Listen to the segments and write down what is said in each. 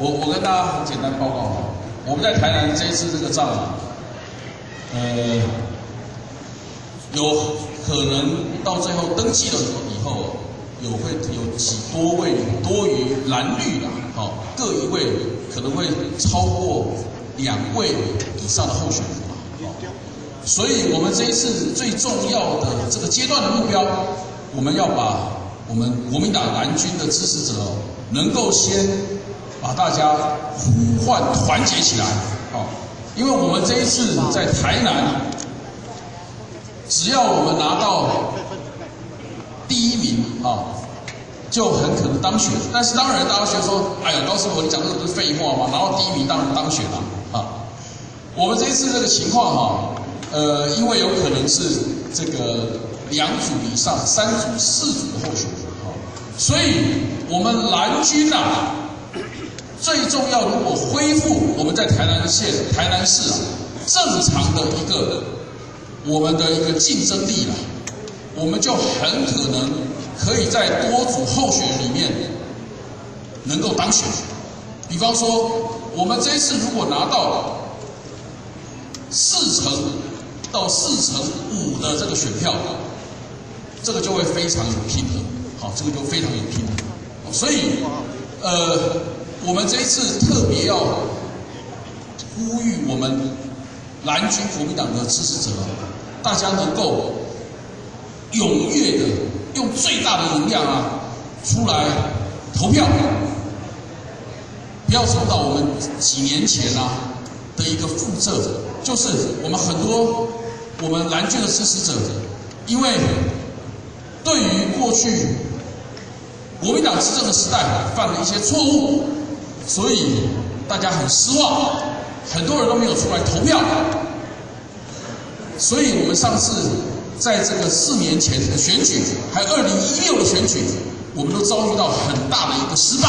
我跟大家很简单报告哈，我们在台南这一次这个仗啊，有可能到最后登记了以后，会有多于蓝绿啦，各一位可能会超过2位以上的候选人嘛，所以我们这一次最重要的这个阶段的目标，我们要把我们国民党蓝军的支持者能够先把大家呼唤团结起来，因为我们这一次在台南，只要我们拿到第1名就很可能当选。但是当然大家觉得说，哎呀，高师傅你讲这个不是废话吗？拿到第1名当然当选了啊。我们这一次这个情况因为有可能是这个2组以上、3组、4组的候选人所以我们蓝军最重要，如果恢复我们在台南市正常的我们的一个竞争力我们就很可能可以在多组候选人里面能够当选。比方说，我们这一次如果拿到4成到4.5%的这个选票，这个就会非常有拼的，这个就非常有拼的。所以，我们这一次特别要呼吁我们蓝军国民党的支持者，大家能够踊跃的用最大的能量出来投票，不要重蹈我们几年前的一个覆辙，就是我们很多我们蓝军的支持者，因为对于过去国民党执政的时代犯了一些错误，所以大家很失望，很多人都没有出来投票。所以我们上次在这个4年前的选举，还有2016的选举，我们都遭遇到很大的一个失败。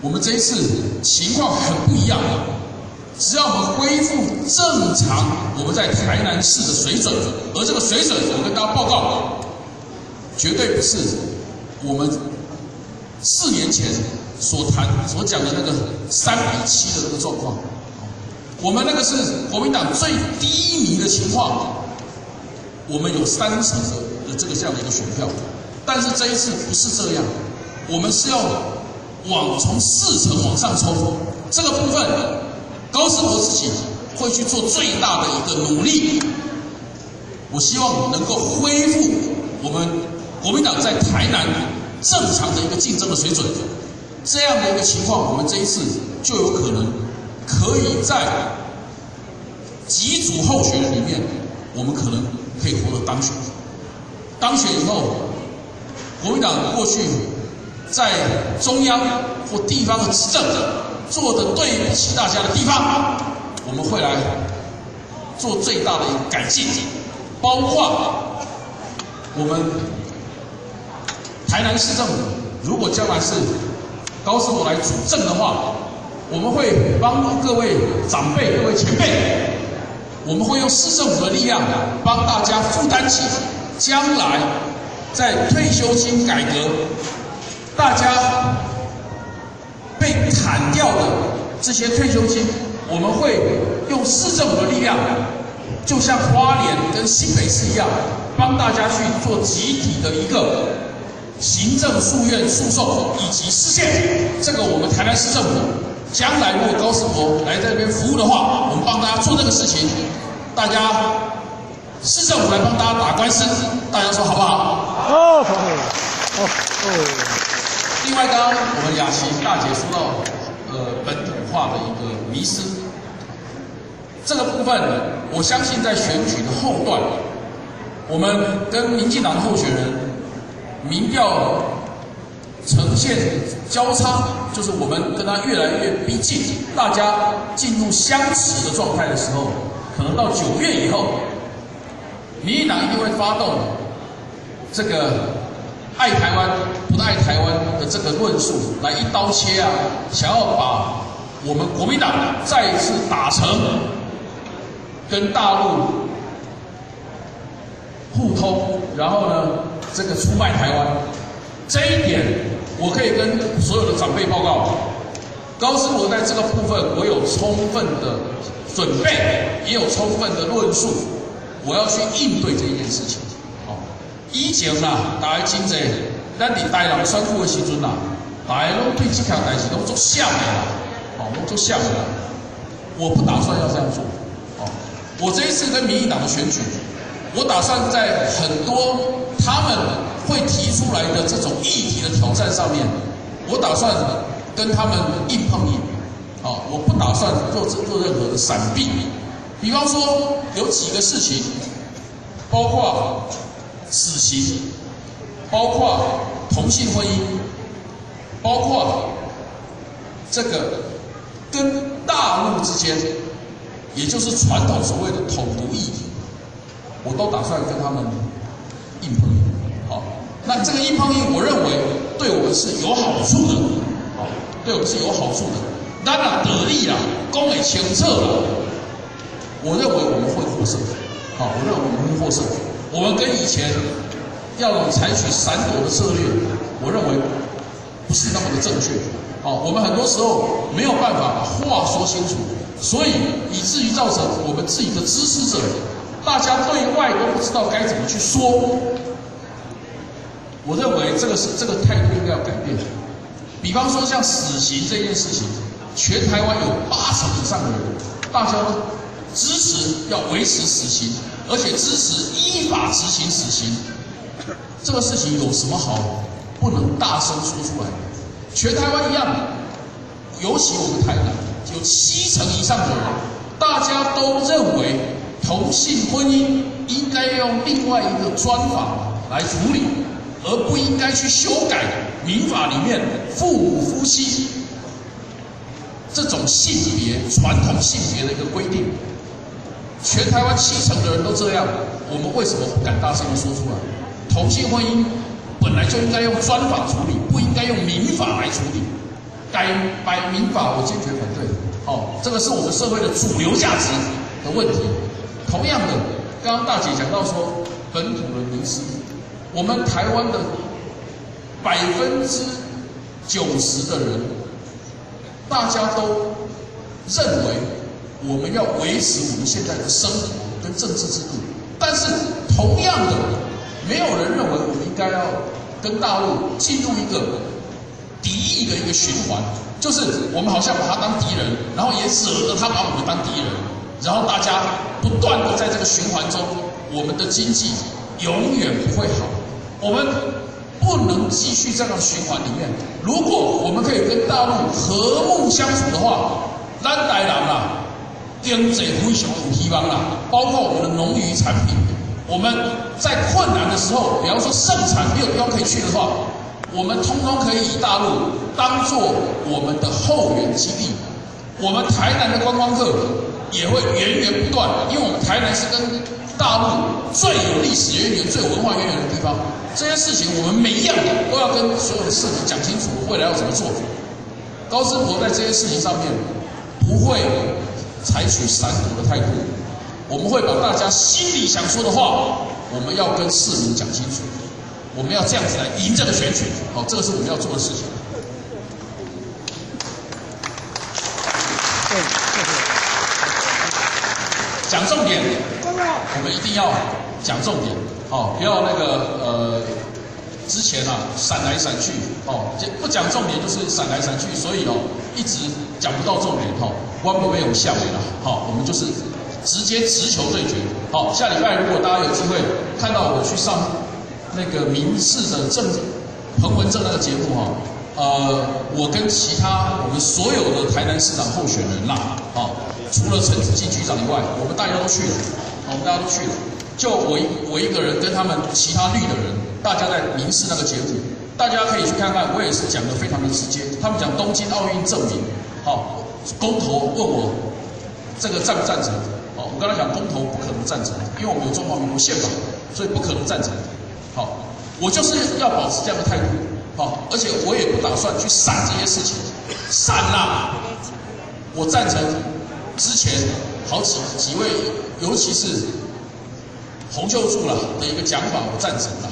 我们这一次情况很不一样，只要我们恢复正常我们在台南市的水准，而这个水准我跟大家报告，绝对不是我们4年前所讲的那个3比7的这个状况。我们那个是国民党最低迷的情况，我们有3成的这样的一个选票，但是这一次不是这样，我们是要从4成往上冲。这个部分，高士博自己会去做最大的一个努力。我希望能够恢复我们国民党在台南正常的一个竞争的水准，这样的一个情况，我们这一次就有可能可以在几组候选人里面，我们可能可以获得当选。当选以后，国民党过去在中央或地方的执政做的对不起大家的地方，我们会来做最大的一个改进，包括我们台南市政府，如果将来是高师傅来主政的话，我们会帮助各位长辈、各位前辈，我们会用市政府的力量帮大家负担起将来在退休金改革大家被砍掉的这些退休金，我们会用市政府的力量，就像花莲跟新北市一样，帮大家去做集体的一个行政诉愿诉讼以及释宪。这个我们台南市政府将来如果高士博来在这边服务的话，我们帮大家做这个事情，大家市政府来帮大家打官司，大家说好不好？另外，刚刚我们雅琪大姐说到本土化的一个迷思，这个部分我相信在选举的后段，我们跟民进党的候选人民调呈现交叉，就是我们跟他越来越逼近，大家进入相持的状态的时候，可能到9月以后，民进党一定会发动这个爱台湾不爱台湾的这个论述，来一刀切想要把我们国民党再一次打成跟大陆互通，然后呢这个出卖台湾。这一点我可以跟所有的长辈报告，高师傅在这个部分，我有充分的准备，也有充分的论述，我要去应对这一件事情。哦，以前啦，大家真济，咱伫台南选举的时阵啦，大家拢对这项代志拢做想的啦，哦，拢做想的啦。我不打算要这样做。哦，我这一次跟民进党的选举，我打算在很多他们会提出来的这种议题的挑战上面，我打算跟他们硬碰硬。啊，我不打算做任何的闪避。比方说，有几个事情，包括死刑，包括同性婚姻，包括这个跟大陆之间，也就是传统所谓的统独议题，我都打算跟他们硬碰硬。好，那这个硬碰硬，我认为对我们是有好处的。好，对我们是有好处的。当然得利啦，公会清澈啦，我认为我们会获胜。好，我认为我们会获胜。我们跟以前要采取闪躲的策略，我认为不是那么的正确。好，我们很多时候没有办法把话说清楚，所以以至于造成我们自己的支持者，大家对外都不知道该怎么去说。我认为这个态度应该要改变。比方说像死刑这件事情。全台湾有80%以上的人，大家都支持要维持死刑，而且支持依法执行死刑。这个事情有什么好不能大声说出来？全台湾一样，尤其我们台南有70%以上的人，大家都认为同性婚姻应该用另外一个专法来处理，而不应该去修改民法里面父母夫妻这种性别传统性别的一个规定。全台湾70%的人都这样，我们为什么不敢大声的说出来？同性婚姻本来就应该用专法处理，不应该用民法来处理。改民法，我坚决反对。哦，这个是我们社会的主流价值的问题。同样的，刚刚大姐讲到说本土的民事，我们台湾的90%的人。大家都认为我们要维持我们现在的生活跟政治制度，但是同样的，没有人认为我们应该要跟大陆进入一个敌意的一个循环，就是我们好像把他当敌人，然后也惹得他把我们当敌人，然后大家不断的在这个循环中，我们的经济永远不会好。我们不能继续这样的循环里面。如果我们可以跟大陆和睦相处的话，咱台南啦，经济非常有希望啦。包括我们的农渔产品，我们在困难的时候，比方说盛产没有地方可以去的话，我们通通可以以大陆当做我们的后援基地。我们台南的观光客也会源源不断，因为我们台南是跟大陆最有历史渊源、最有文化渊源的地方。这些事情我们每一样都要跟所有的市民讲清楚，未来要怎么做。高师傅在这些事情上面不会采取闪躲的态度，我们会把大家心里想说的话，我们要跟市民讲清楚，我们要这样子来赢这个选举。好，这个是我们要做的事情。讲重点，我们一定要讲重点。哦，不要那个之前啊闪来闪去，哦，不讲重点就是闪来闪去，所以哦一直讲不到重点，哈、哦，我们没有下围了，好、哦，我们就是直接直球对决。好、哦，下礼拜如果大家有机会看到我去上那个民视的彭文正那个节目哈、我跟其他我们所有的台南市长候选人啦，哦，除了陈子进局长以外，我们大家都去了，我们大家都去了。就我一个人跟他们其他绿的人，大家在民视那个节目，大家可以去看看，我也是讲的非常的直接。他们讲东京奥运证明，好、公投问我这个赞不赞成？好、我跟他讲公投不可能赞成，因为我们有中华民国宪法，所以不可能赞成。好、我就是要保持这样的态度，好、而且我也不打算去闪这些事情，闪啦！我赞成之前好几位，尤其是洪秀柱啦的一个讲法，我赞成啦。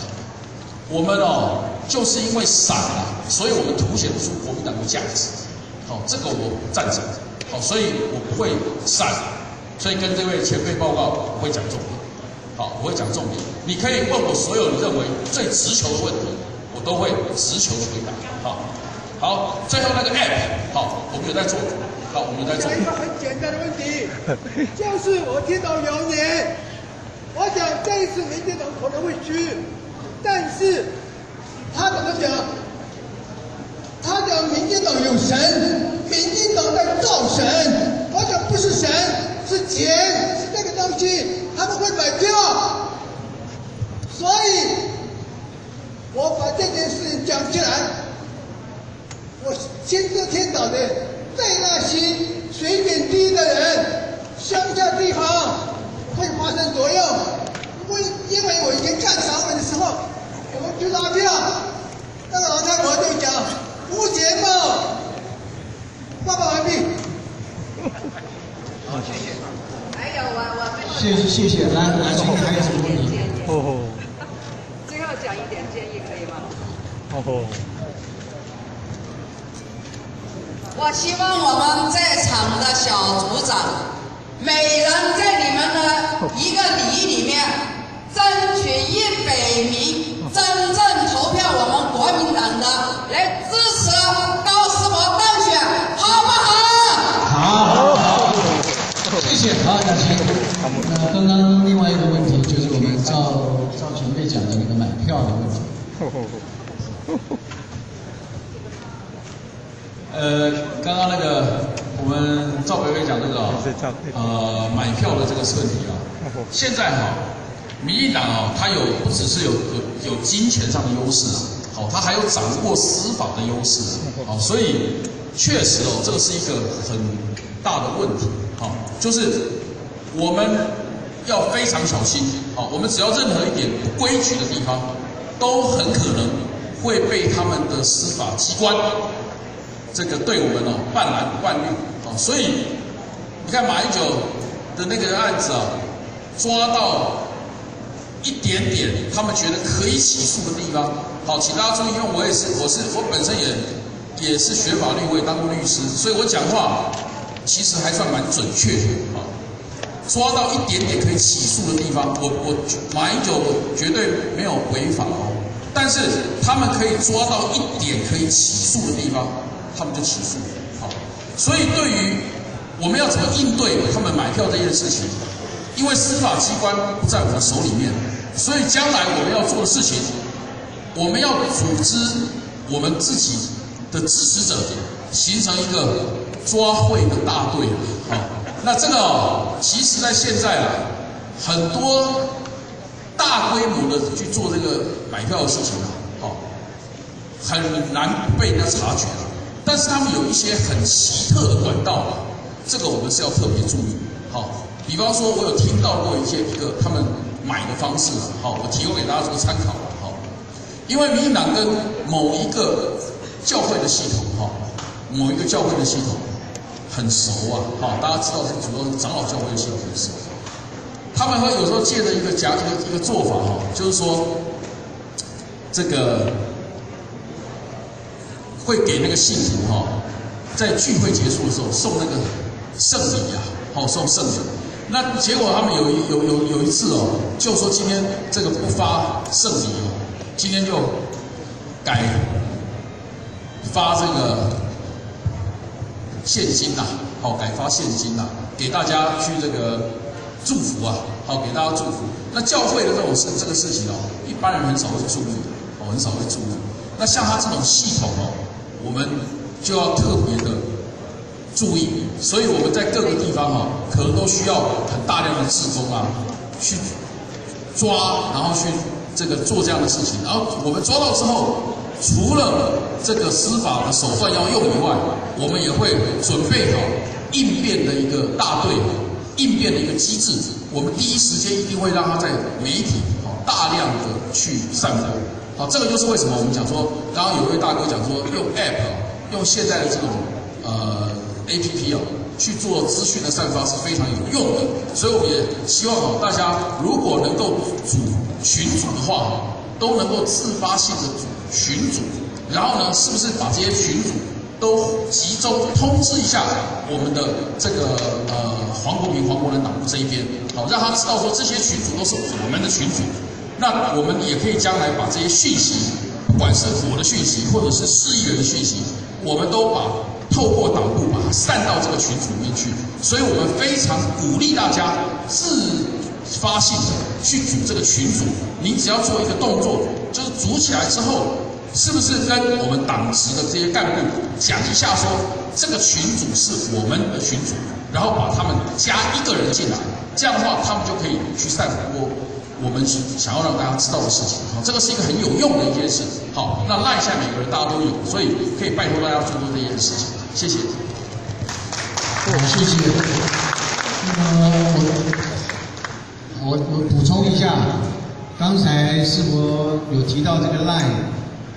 我们哦，就是因为闪啦，所以我们凸显出国民党的价值。好，好，这个我赞成。好，所以我不会闪，所以跟这位前辈报告，我会讲重点。好，我会讲重点。你可以问我所有你认为最直球的问题，我都会直球的回答。好，最后那个 app， 好，我们有在做。好，我们有在做。讲一个很简单的问题，就是我听到谣言，我讲这一次民进党可能会输，但是他怎么讲？他讲民进党有神，民进党在造神。我讲不是神，是钱，是那个东西，他们会买票。所以，我把这件事情讲起来，我亲自听到的，在那些水准低的人，乡下地方会发生作用。因为我以前干散文的时候，我们去拉票，那个老太婆就讲。无解报，报告完毕。好，谢谢。还有谢谢，来，请问还有什么问题？最后讲一点建议可以吗？我希望我们在场的小组长，每人在你们的一个里里面，争取100名真正投票我们国民党的，来支持高士博当选，好不好？好，谢谢，好，感谢。那刚刚另外一个问题就是我们赵前辈讲的那个买票的问题。刚刚那个我们赵北北讲这个买票的这个问题啊，现在民进党它不只是有金钱上的优势啊，好，它还有掌握司法的优势啊，好，所以确实这个是一个很大的问题，好，就是我们要非常小心，好，我们只要任何一点不规矩的地方，都很可能会被他们的司法机关这个对我们半蓝半绿，好，所以你看马英九的那个案子啊，抓到一点点他们觉得可以起诉的地方，好，请大家注意，因为我本身也是学法律，我也当过律师，所以我讲话其实还算蛮准确的，啊，抓到一点点可以起诉的地方，马英九绝对没有违法但是他们可以抓到一点可以起诉的地方，他们就起诉，好，所以对于我们要怎么应对他们买票这件事情，因为司法机关不在我们手里面。所以将来我们要做的事情，我们要组织我们自己的支持者，形成一个抓贿的大队。好，那这个其实在现在很多大规模的去做这个买票的事情很难被人家察觉但是他们有一些很奇特的管道这个我们是要特别注意。好，比方说我有听到过一个他们买的方式，好，我提供给大家做参考，好，因为民进党跟某一个教会的系统，某一个教会的系统很熟啊，好，大家知道这主要是长老教会的系统很熟，他们会有时候借着一个做法，就是说这个会给那个信徒在聚会结束的时候送那个圣礼啊，送圣礼。那结果他们有一次就说今天这个不发圣礼今天就改发这个现金改发现金给大家去这个祝福给大家祝福。那教会的这个事情一般人很少会注意很少会注意。那像他这种系统我们就要特别的注意，所以我们在各个地方可能都需要很大量的志工去抓，然后去这个做这样的事情。然后我们抓到之后，除了这个司法的手段要用以外，我们也会准备好应变的一个大队，应变的一个机制。我们第一时间一定会让它在媒体大量的去散播。好，这个就是为什么我们讲说，刚刚有一位大哥讲说，用 App 用现在的这种APP 去做资讯的散发是非常有用的，所以我们也希望大家如果能够群组的话，都能够自发性的群组，然后呢，是不是把这些群组都集中通知一下我们的这个黄国民黄国南党部这一边，好，让他知道说这些群组都是我们的群组。那我们也可以将来把这些讯息，不管是我的讯息或者是市议员的讯息，我们都透过党部把它散到这个群组里面去。所以我们非常鼓励大家自发性的去组这个群组。您只要做一个动作，就是组起来之后，是不是跟我们党职的这些干部讲一下说，这个群组是我们的群组，然后把他们加1个人进来，这样的话他们就可以去散播我们想要让大家知道的事情。好，这个是一个很有用的一件事。好，那赖下每个人大家都有，所以可以拜托大家做这件事情。谢谢。谢谢。我补充一下，刚才世博有提到这个 line，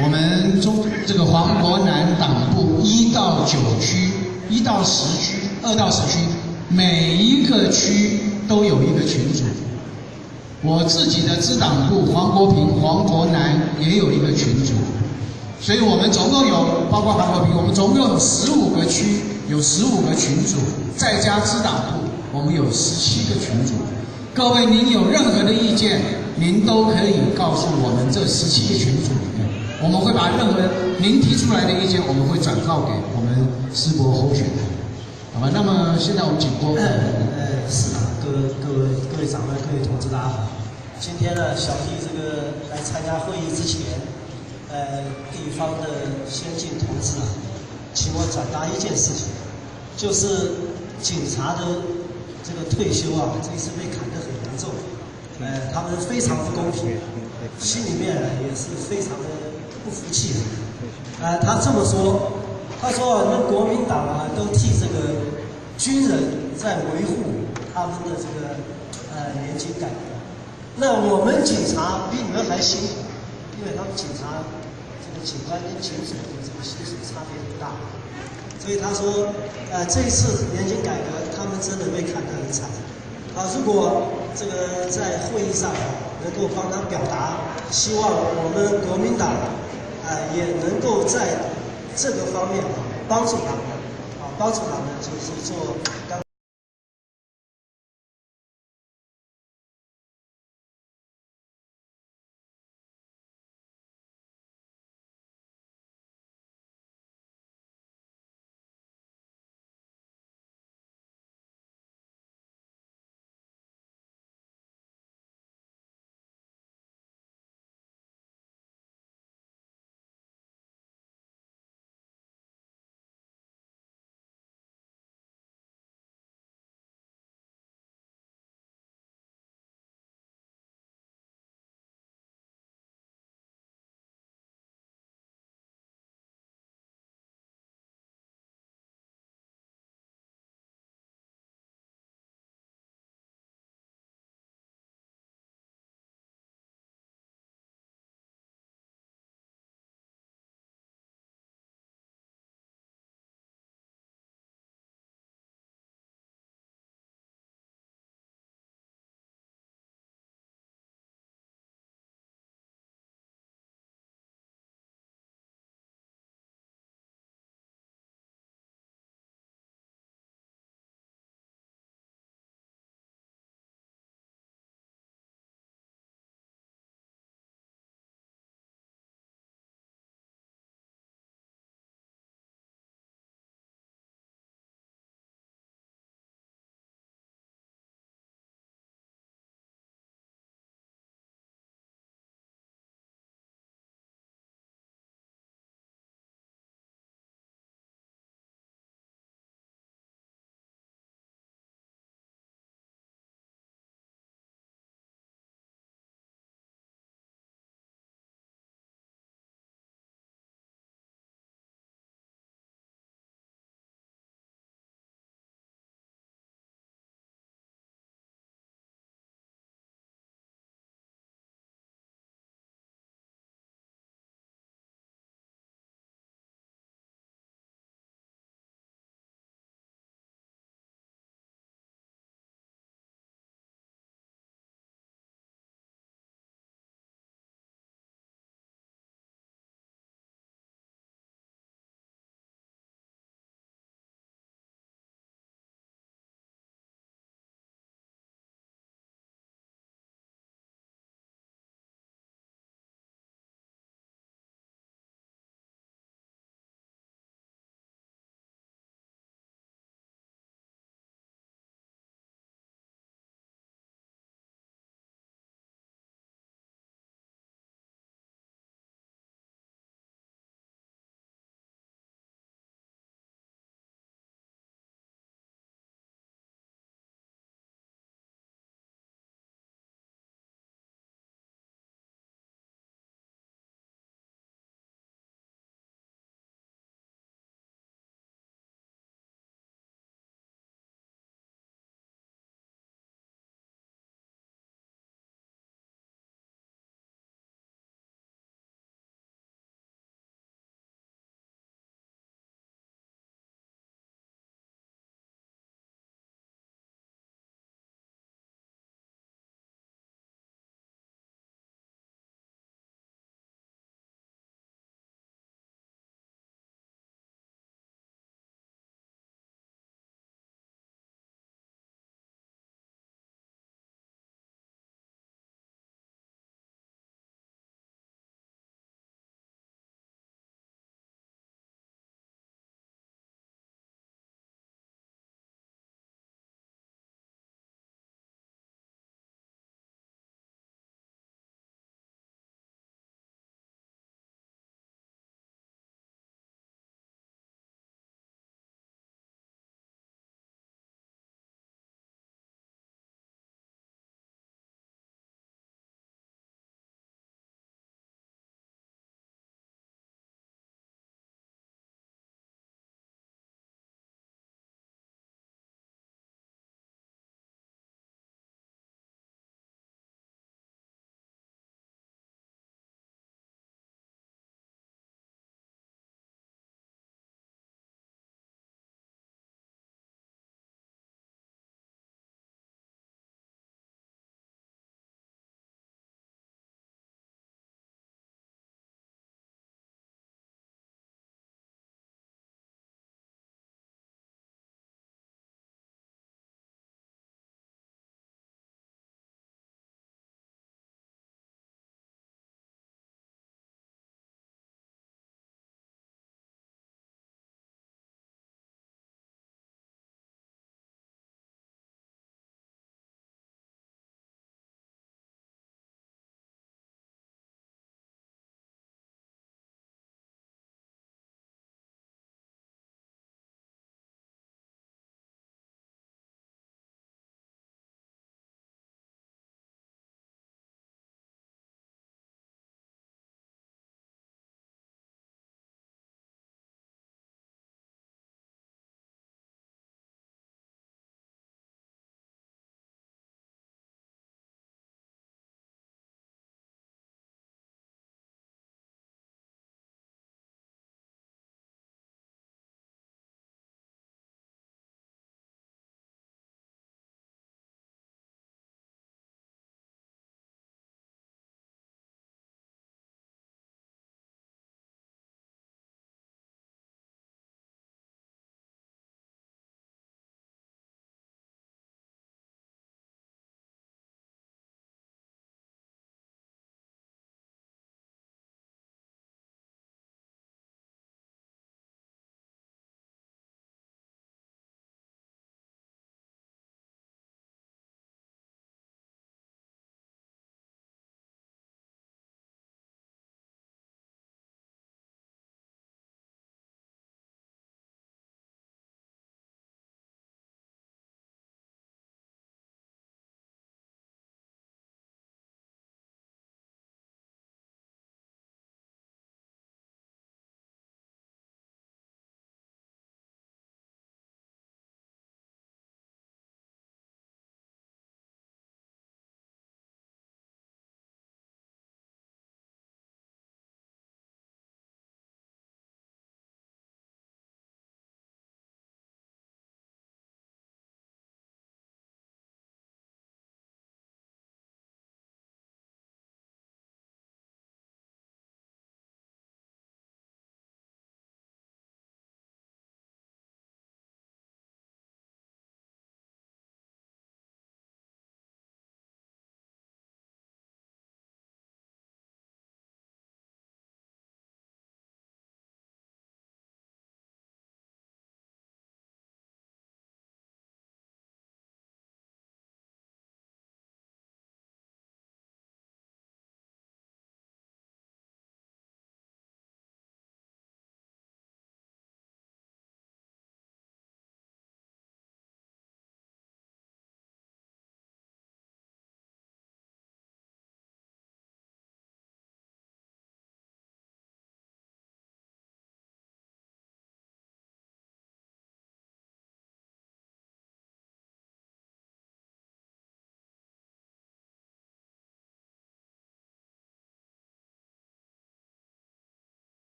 我们这个黄国南党部1到9区、1到10区、2到10区，每一个区都有一个群组。我自己的支党部黄国平、黄国南也有一个群组，所以我们总共有，包括黄国平，我们总共有15个区，有15个群组，再加支党部，我们有17个群组。各位，您有任何的意见，您都可以告诉我们这17个群组里面，我们会把任何您提出来的意见，我们会转告给我们世博候选人，好吧？那么现在我们请郭是的，各位长官、各位同志，大家好。今天呢，小弟这个来参加会议之前，地方的先进同志请我转达一件事情，就是警察的这个退休这一次被砍得很严重，他们非常不公平，心里面也是非常的不服气的。他这么说，他说我们国民党都替这个军人在维护他们的这个年金改革，那我们警察比你们还辛苦，因为他们警察这个警官跟警署的这个薪水差别很大，所以他说这一次年金改革他们真的被砍得很惨如果这个在会议上能够帮他表达，希望我们国民党也能够在这个方面帮助他们就是做刚